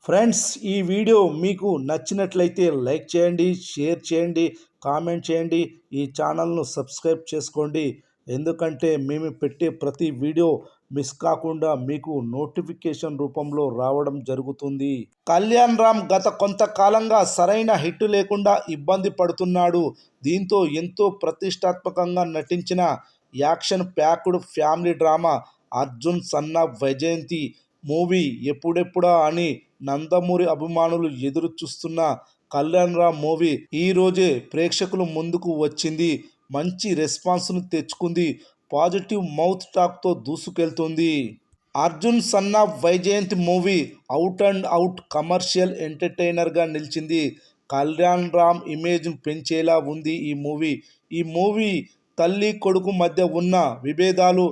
Friends, ఈ video మీకు నచ్చినట్లయితే లైక్ చేయండి, షేర్ చేయండి, కామెంట్ చేయండి. ఈ ఛానల్ను సబ్స్క్రైబ్ చేసుకోండి. ఎందుకంటే మేము పెట్టే ప్రతి వీడియో మిస్ కాకుండా మీకు నోటిఫికేషన్ రూపంలో రావడం జరుగుతుంది. కళ్యాణ్ రామ్ గత కొంతకాలంగా సరైన హిట్ లేకుండా ఇబ్బంది పడుతున్నాడు. దీంతో ఎంతో ప్రతిష్టాత్మకంగా నటించిన action packed family drama Arjun son of Vyjayanthi movie ఎప్పుడెప్పుడా అని నందమూరి అభిమానులు ఎదురు చూస్తున్న కళ్యాణ్ రామ్ మూవీ ఈ రోజే ప్రేక్షకుల ముందుకు వచ్చింది. మంచి రెస్పాన్స్ను తెచ్చుకుంది. పాజిటివ్ మౌత్ టాక్తో దూసుకెళ్తుంది. Arjun son of Vyjayanthi movie out and out commercial ఎంటర్టైనర్గా నిలిచింది. కళ్యాణ్ రామ్ ఇమేజ్ను పెంచేలా ఉంది ఈ మూవీ తల్లి కొడుకు మధ్య ఉన్న విభేదాలు,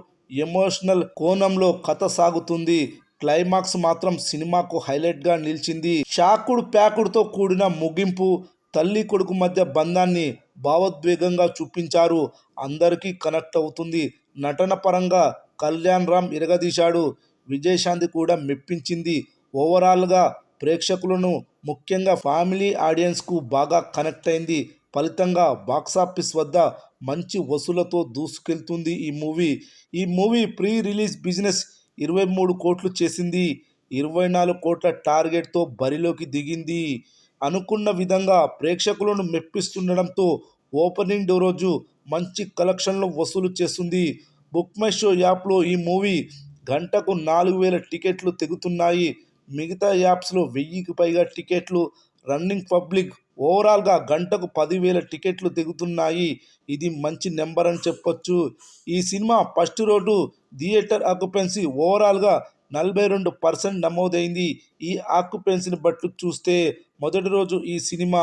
ఎమోషనల్ కోణంలో కథ సాగుతుంది. క్లైమాక్స్ మాత్రం సినిమాకు హైలైట్గా నిలిచింది. షాకుడ్ ప్యాకుడ్తో కూడిన ముగింపు తల్లి కొడుకు మధ్య బంధాన్ని భావోద్వేగంగా చూపించారు. అందరికీ కనెక్ట్ అవుతుంది. నటన పరంగా కళ్యాణ్ రామ్ ఇరగదీశాడు. విజయశాంతి కూడా మెప్పించింది. ఓవరాల్గా ప్రేక్షకులను, ముఖ్యంగా ఫ్యామిలీ ఆడియన్స్కు బాగా కనెక్ట్ అయింది. ఫలితంగా బాక్సాఫీస్ వద్ద మంచి వసూళ్లతో దూసుకెళ్తుంది ఈ మూవీ ప్రీ రిలీజ్ బిజినెస్ 23 కోట్లు చేసింది. 24 కోట్ల టార్గెట్తో బరిలోకి దిగింది. అనుకున్న విధంగా ప్రేక్షకులను మెప్పిస్తుండడంతో ఓపెనింగ్ డే రోజు మంచి కలెక్షన్లు వసూలు చేస్తుంది. బుక్ మై షో యాప్లో ఈ మూవీ గంటకు 4,000 టికెట్లు తెగుతున్నాయి. మిగతా యాప్స్లో 1,000కి పైగా టికెట్లు రన్నింగ్ పబ్లిక్. ఓవరాల్గా గంటకు 10,000 టికెట్లు తెగుతున్నాయి. ఇది మంచి నెంబర్ అని చెప్పొచ్చు. ఈ సినిమా ఫస్ట్ రోజు థియేటర్ ఆక్యుపెన్సీ ఓవరాల్గా 42% నమోదైంది. ఈ ఆక్యుపెన్సీని బట్టి చూస్తే మొదటి రోజు ఈ సినిమా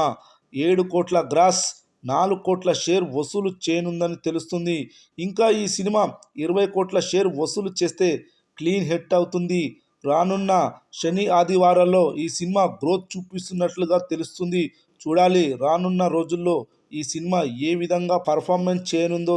7 కోట్ల గ్రాస్, 4 కోట్ల షేర్ వసూలు చేయనుందని తెలుస్తుంది. ఇంకా ఈ సినిమా 20 కోట్ల షేర్ వసూలు చేస్తే క్లీన్ హిట్ అవుతుంది. రానున్న శని ఆదివారాల్లో ఈ సినిమా గ్రోత్ చూపిస్తున్నట్లుగా తెలుస్తుంది. చూడాలి రానున్న రోజుల్లో ఈ సినిమా ఏ విధంగా పర్ఫార్మెన్స్ చేయనుందో.